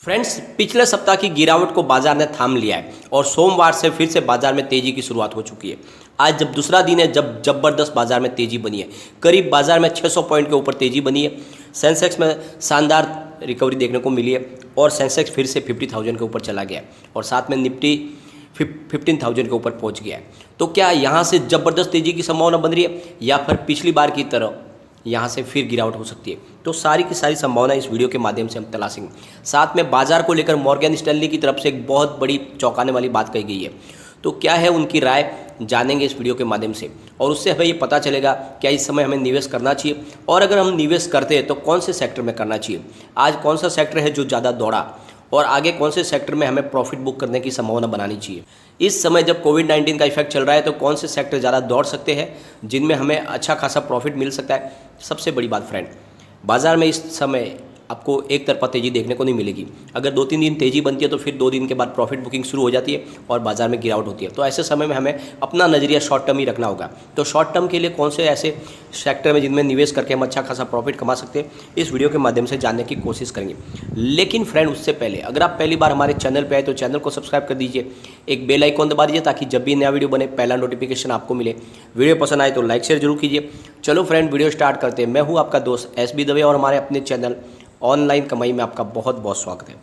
Friends, पिछले सप्ताह की गिरावट को बाजार ने थाम लिया है और सोमवार से फिर से बाजार में तेजी की शुरुआत हो चुकी है। आज जब दूसरा दिन है जब जबरदस्त बाजार में तेजी बनी है, करीब बाजार में 600 पॉइंट के ऊपर तेजी बनी है। सेंसेक्स में शानदार रिकवरी देखने को मिली है और सेंसेक्स फिर से 50,000 के ऊपर चला गया है और साथ में निफ्टी 15,000 के ऊपर पहुंच गया है। तो क्या यहाँ से ज़बरदस्त तेजी की संभावना बन रही है या फिर पिछली बार की तरह यहाँ से फिर गिरावट हो सकती है? तो सारी की सारी संभावना इस वीडियो के माध्यम से हम तलाशेंगे। साथ में बाजार को लेकर मॉर्गन स्टैनली की तरफ से एक बहुत बड़ी चौंकाने वाली बात कही गई है। तो क्या है उनकी राय, जानेंगे इस वीडियो के माध्यम से और उससे हमें ये पता चलेगा क्या इस समय हमें निवेश करना चाहिए और अगर हम निवेश करते हैं तो कौन से सेक्टर में करना चाहिए। आज कौन सा सेक्टर है जो ज़्यादा दौड़ा और आगे कौन से सेक्टर में हमें प्रॉफिट बुक करने की संभावना बनानी चाहिए। इस समय जब कोविड-19 का इफेक्ट चल रहा है तो कौन से सेक्टर ज़्यादा दौड़ सकते हैं जिनमें हमें अच्छा खासा प्रॉफिट मिल सकता है। सबसे बड़ी बात फ्रेंड, बाजार में इस समय आपको एक तरफा तेज़ी देखने को नहीं मिलेगी। अगर 2-3 दिन तेज़ी बनती है तो फिर 2 दिन के बाद प्रॉफिट बुकिंग शुरू हो जाती है और बाजार में गिरावट होती है। तो ऐसे समय में हमें अपना नज़रिया शॉर्ट टर्म ही रखना होगा। तो शॉर्ट टर्म के लिए कौन से ऐसे सेक्टर में जिनमें निवेश करके हम अच्छा खासा प्रॉफिट कमा सकते हैं, इस वीडियो के माध्यम से जानने की कोशिश करेंगे। लेकिन फ्रेंड, उससे पहले अगर आप पहली बार हमारे चैनल पर आए तो चैनल को सब्सक्राइब कर दीजिए, एक बेल आइकॉन दबा दीजिए ताकि जब भी नया वीडियो बने पहला नोटिफिकेशन आपको मिले। वीडियो पसंद आए तो लाइक शेयर जरूर कीजिए। चलो फ्रेंड, वीडियो स्टार्ट करते हैं। मैं हूँ आपका दोस्त SB दवे और हमारे अपने चैनल ऑनलाइन कमाई में आपका बहुत बहुत स्वागत है।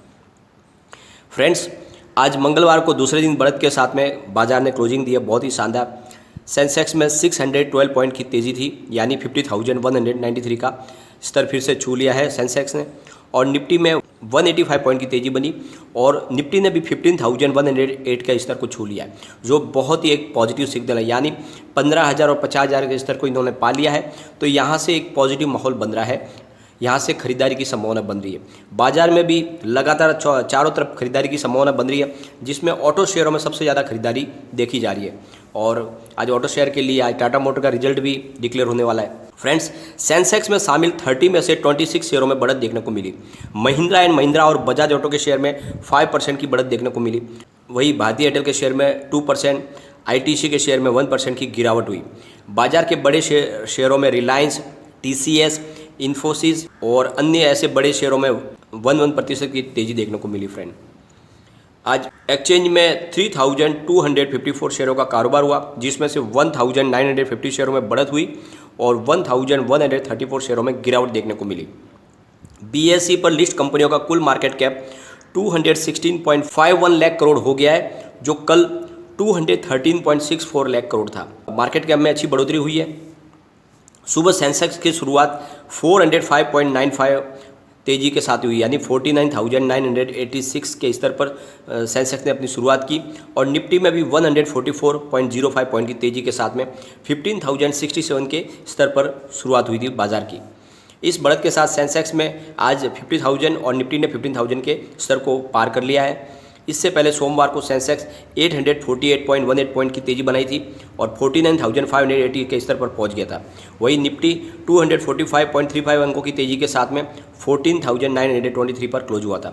फ्रेंड्स, आज मंगलवार को दूसरे दिन बढ़त के साथ में बाजार ने क्लोजिंग दी है बहुत ही शानदार। सेंसेक्स में 612 पॉइंट की तेज़ी थी, यानी 50,193 का स्तर फिर से छू लिया है सेंसेक्स ने और निफ्टी में 185 पॉइंट की तेज़ी बनी और निफ्टी ने भी 15,108 का स्तर को छू लिया है, जो बहुत ही एक पॉजिटिव सिग्नल है। यानी 15,000 और 50,000 के स्तर को इन्होंने पा लिया है। तो यहाँ से एक पॉजिटिव माहौल बन रहा है, यहाँ से खरीदारी की संभावना बन रही है। बाजार में भी लगातार चारों तरफ खरीदारी की संभावना बन रही है, जिसमें ऑटो शेयरों में सबसे ज़्यादा खरीदारी देखी जा रही है। और आज ऑटो शेयर के लिए आज टाटा मोटर का रिजल्ट भी डिक्लेयर होने वाला है। फ्रेंड्स, सेंसेक्स में शामिल 30 में से 26 शेयरों में बढ़त देखने को मिली। महिंद्रा एंड महिंद्रा और बजाज ऑटो के शेयर में 5% की बढ़त देखने को मिली। वही भारतीय एयरटेल के शेयर में 2%, ITC के शेयर में 1% की गिरावट हुई। बाजार के बड़े शेयरों में रिलायंस, TCS, इन्फोसिस और अन्य ऐसे बड़े शेयरों में 1% की तेज़ी देखने को मिली। फ्रेंड, आज एक्सचेंज में 3,254 शेयरों का कारोबार हुआ, जिसमें से 1,950 शेयरों में बढ़त हुई और 1,134 शेयरों में गिरावट देखने को मिली। BSE पर लिस्ट कंपनियों का कुल मार्केट कैप 216.51 लाख करोड़ हो गया है, जो कल 213.64 लाख करोड़ था। मार्केट कैप में अच्छी बढ़ोतरी हुई है। सुबह सेंसेक्स की शुरुआत 405.95 तेजी के साथ हुई, यानी 49,986 के स्तर पर सेंसेक्स ने अपनी शुरुआत की और निफ्टी में भी 144.05 पॉइंट की तेजी के साथ में 15,067 के स्तर पर शुरुआत हुई थी बाजार की। इस बढ़त के साथ सेंसेक्स में आज 50,000 और निफ्टी ने 15,000 के स्तर को पार कर लिया है। इससे पहले सोमवार को सेंसेक्स 848.18 पॉइंट की तेज़ी बनाई थी और 49,580 के स्तर पर पहुंच गया था। वहीं निफ्टी 245.35 अंकों की तेज़ी के साथ में 14,923 पर क्लोज हुआ था।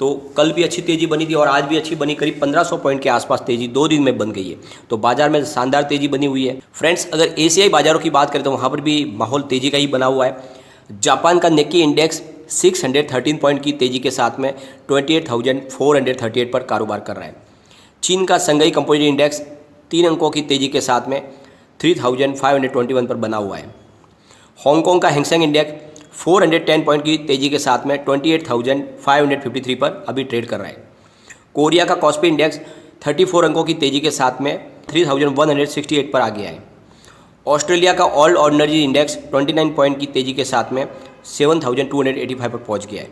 तो कल भी अच्छी तेज़ी बनी थी और आज भी अच्छी बनी, करीब 1,500 पॉइंट के आसपास तेज़ी 2 दिन में बन गई है। तो बाजार में शानदार तेज़ी बनी हुई है। फ्रेंड्स, अगर एशियाई बाजारों की बात करें तो वहाँ पर भी माहौल तेज़ी का ही बना हुआ है। जापान का निक्की इंडेक्स 613 पॉइंट की तेज़ी के साथ में 28,438 पर कारोबार कर रहा है। चीन का संघाई कंपोजिट इंडेक्स 3 अंकों की तेज़ी के साथ में 3,521 पर बना हुआ है। हांगकांग का हैंगसेंग इंडेक्स 410 पॉइंट की तेज़ी के साथ में 28,553 पर अभी ट्रेड कर रहा है। कोरिया का कॉस्पी इंडेक्स 34 अंकों की तेज़ी के साथ में 3,168 पर आ गया है। ऑस्ट्रेलिया का ऑल ऑर्डिनरी इंडेक्स 29 पॉइंट की तेज़ी के साथ में 7,285 पर पहुंच गया है।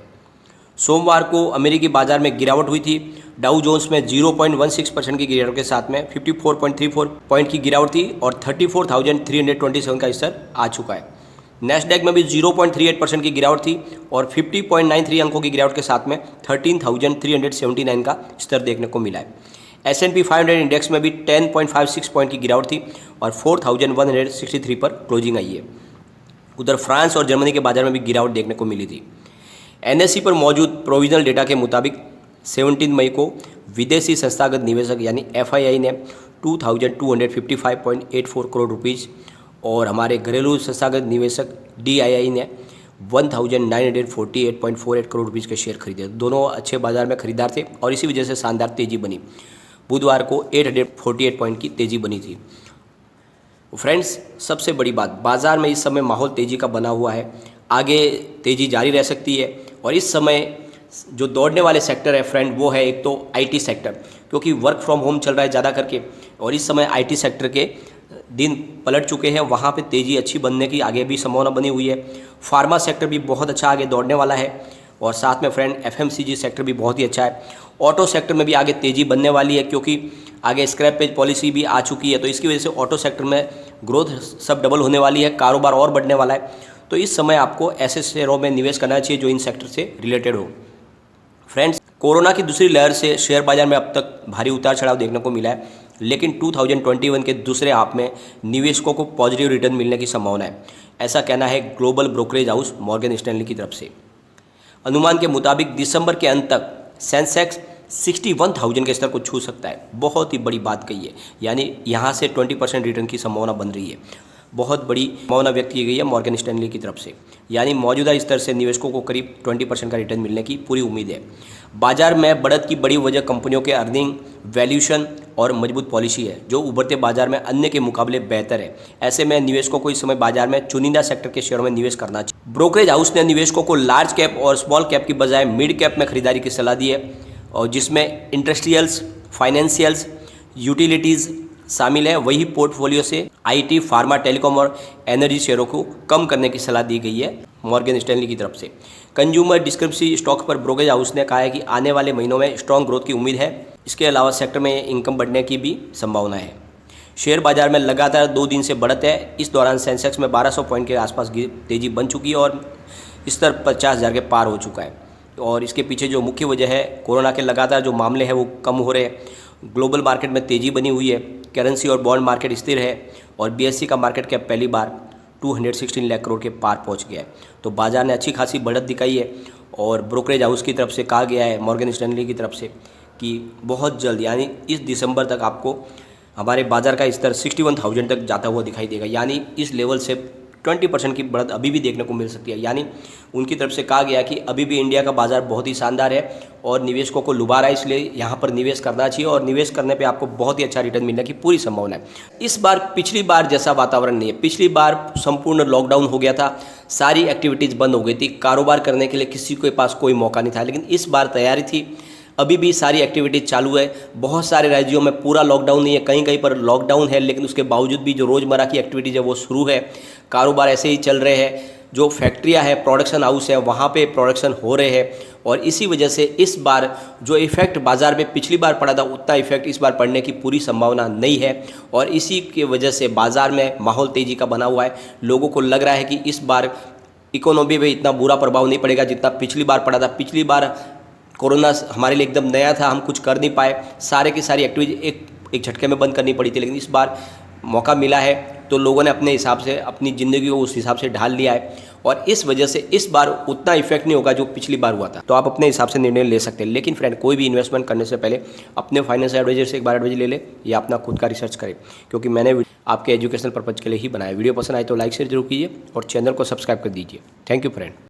सोमवार को अमेरिकी बाजार में गिरावट हुई थी। डाउ जोन्स में 0.16% की गिरावट के साथ में 54.34 पॉइंट की गिरावट थी और 34,327 का स्तर आ चुका है। नैस्डैक में भी 0.38% की गिरावट थी और 50.93 अंकों की गिरावट के साथ में 13,379 का स्तर देखने को मिला है। S&P 500 इंडेक्स में भी 10.56 पॉइंट की गिरावट थी और 4,163 पर क्लोजिंग आई है। उधर फ्रांस और जर्मनी के बाजार में भी गिरावट देखने को मिली थी। NSE पर मौजूद प्रोविजनल डेटा के मुताबिक 17 मई को विदेशी संस्थागत निवेशक यानी FII ने 2,255.84 करोड़ रुपीज़ और हमारे घरेलू संस्थागत निवेशक DII ने 1948.48 करोड़ रुपीज़ के शेयर खरीदे। दोनों अच्छे बाजार में खरीदार थे और इसी वजह से शानदार तेज़ी बनी। बुधवार को 848 पॉइंट की तेज़ी बनी थी। फ्रेंड्स, सबसे बड़ी बात, बाज़ार में इस समय माहौल तेज़ी का बना हुआ है, आगे तेज़ी जारी रह सकती है। और इस समय जो दौड़ने वाले सेक्टर है फ्रेंड, वो है एक तो आईटी सेक्टर, क्योंकि वर्क फ्रॉम होम चल रहा है ज़्यादा करके और इस समय आईटी सेक्टर के दिन पलट चुके हैं, वहाँ पे तेज़ी अच्छी बनने की आगे भी संभावना बनी हुई है। फार्मा सेक्टर भी बहुत अच्छा आगे दौड़ने वाला है और साथ में फ्रेंड एफएमसीजी सेक्टर भी बहुत ही अच्छा है। ऑटो सेक्टर में भी आगे तेज़ी बनने वाली है, क्योंकि आगे स्क्रैपेज पॉलिसी भी आ चुकी है, तो इसकी वजह से ऑटो सेक्टर में ग्रोथ सब डबल होने वाली है, कारोबार और बढ़ने वाला है। तो इस समय आपको ऐसे शेयरों में निवेश करना चाहिए जो इन सेक्टर से रिलेटेड हो। फ्रेंड्स, कोरोना की दूसरी लहर से शेयर बाजार में अब तक भारी उतार चढ़ाव देखने को मिला है, लेकिन 2021 के दूसरे हाफ में निवेशकों को पॉजिटिव रिटर्न मिलने की संभावना है, ऐसा कहना है global brokerage house Morgan Stanley की तरफ से। अनुमान के मुताबिक दिसंबर के अंत तक सेंसेक्स 61,000 के स्तर को छू सकता है। बहुत ही बड़ी बात कही है, यानी यहाँ से 20% रिटर्न की संभावना बन रही है। बहुत बड़ी संभावना व्यक्त की गई है मॉर्गन स्टैनली की तरफ से, यानी मौजूदा स्तर से निवेशकों को करीब 20% का रिटर्न मिलने की पूरी उम्मीद है। बाजार में बढ़त की बड़ी वजह कंपनियों के अर्निंग, वैल्यूएशन और मजबूत पॉलिसी है, जो उभरते बाजार में अन्य के मुकाबले बेहतर है। ऐसे में निवेशकों को इस समय बाजार में चुनिंदा सेक्टर के शेयरों में निवेश करना चाहिए। ब्रोकरेज हाउस ने निवेशकों को लार्ज कैप और स्मॉल कैप की बजाय मिड कैप में खरीदारी की सलाह दी है, और जिसमें इंडस्ट्रियल्स, फाइनेंशियल्स, यूटिलिटीज़ शामिल है। वही पोर्टफोलियो से आईटी, फार्मा, टेलीकॉम और एनर्जी शेयरों को कम करने की सलाह दी गई है मॉर्गन स्टैनली की तरफ से। कंज्यूमर डिस्क्रिप्शनरी स्टॉक पर ब्रोकरेज हाउस ने कहा है कि आने वाले महीनों में स्ट्रॉन्ग ग्रोथ की उम्मीद है। इसके अलावा सेक्टर में इनकम बढ़ने की भी संभावना है। शेयर बाजार में लगातार 2 दिन से बढ़त है। इस दौरान सेंसेक्स में 1200 पॉइंट के आसपास तेज़ी बन चुकी है और स्तर 50,000 के पार हो चुका है। और इसके पीछे जो मुख्य वजह है, कोरोना के लगातार जो मामले हैं वो कम हो रहे हैं। ग्लोबल मार्केट में तेज़ी बनी हुई है, करेंसी और बॉन्ड मार्केट स्थिर है और बीएससी का मार्केट कैप पहली बार 216 लाख करोड़ के पार पहुंच गया है। तो बाजार ने अच्छी खासी बढ़त दिखाई है और ब्रोकरेज हाउस की तरफ से कहा गया है, मॉर्गन स्टैनली की तरफ से, कि बहुत जल्द यानी इस दिसंबर तक आपको हमारे बाजार का स्तर 61,000 तक जाता हुआ दिखाई देगा। यानी इस लेवल से 20% की बढ़त अभी भी देखने को मिल सकती है। यानी उनकी तरफ से कहा गया कि अभी भी इंडिया का बाजार बहुत ही शानदार है और निवेशकों को लुभा रहा है, इसलिए यहाँ पर निवेश करना चाहिए और निवेश करने पे आपको बहुत ही अच्छा रिटर्न मिलने की पूरी संभावना है। इस बार पिछली बार जैसा वातावरण नहीं है। पिछली बार संपूर्ण लॉकडाउन हो गया था, सारी एक्टिविटीज़ बंद हो गई थी, कारोबार करने के लिए किसी के पास कोई मौका नहीं था। लेकिन इस बार तैयारी थी, अभी भी सारी एक्टिविटीज चालू है। बहुत सारे राज्यों में पूरा लॉकडाउन नहीं है, कहीं कहीं पर लॉकडाउन है, लेकिन उसके बावजूद भी जो रोज़मर्रा की एक्टिविटीज़ है वो शुरू है। कारोबार ऐसे ही चल रहे हैं। जो फैक्ट्रियां हैं, प्रोडक्शन हाउस है, वहाँ पे प्रोडक्शन हो रहे हैं और इसी वजह से इस बार जो इफेक्ट बाज़ार में पिछली बार पड़ा था उतना इफेक्ट इस बार पड़ने की पूरी संभावना नहीं है और इसी की वजह से बाज़ार में माहौल तेज़ी का बना हुआ है। लोगों को लग रहा है कि इस बार इकोनॉमी में इतना बुरा प्रभाव नहीं पड़ेगा जितना पिछली बार पड़ा था। पिछली बार कोरोना हमारे लिए एकदम नया था, हम कुछ कर नहीं पाए, सारे की सारी एक्टिविटी एक झटके में बंद करनी पड़ी थी। लेकिन इस बार मौका मिला है तो लोगों ने अपने हिसाब से अपनी ज़िंदगी को उस हिसाब से ढाल लिया है और इस वजह से इस बार उतना इफेक्ट नहीं होगा जो पिछली बार हुआ था। तो आप अपने हिसाब से निर्णय ले सकते हैं। लेकिन फ्रेंड, कोई भी इन्वेस्टमेंट करने से पहले अपने फाइनेंशियल एडवाइजर से एक बार एडवाइज ले ले या अपना खुद का रिसर्च करें, क्योंकि मैंने आपके एजुकेशनल पर्पज़ के लिए ही बनाया। वीडियो पसंद आए तो लाइक शेयर जरूर कीजिए और चैनल को सब्सक्राइब कर दीजिए। Thank you friend.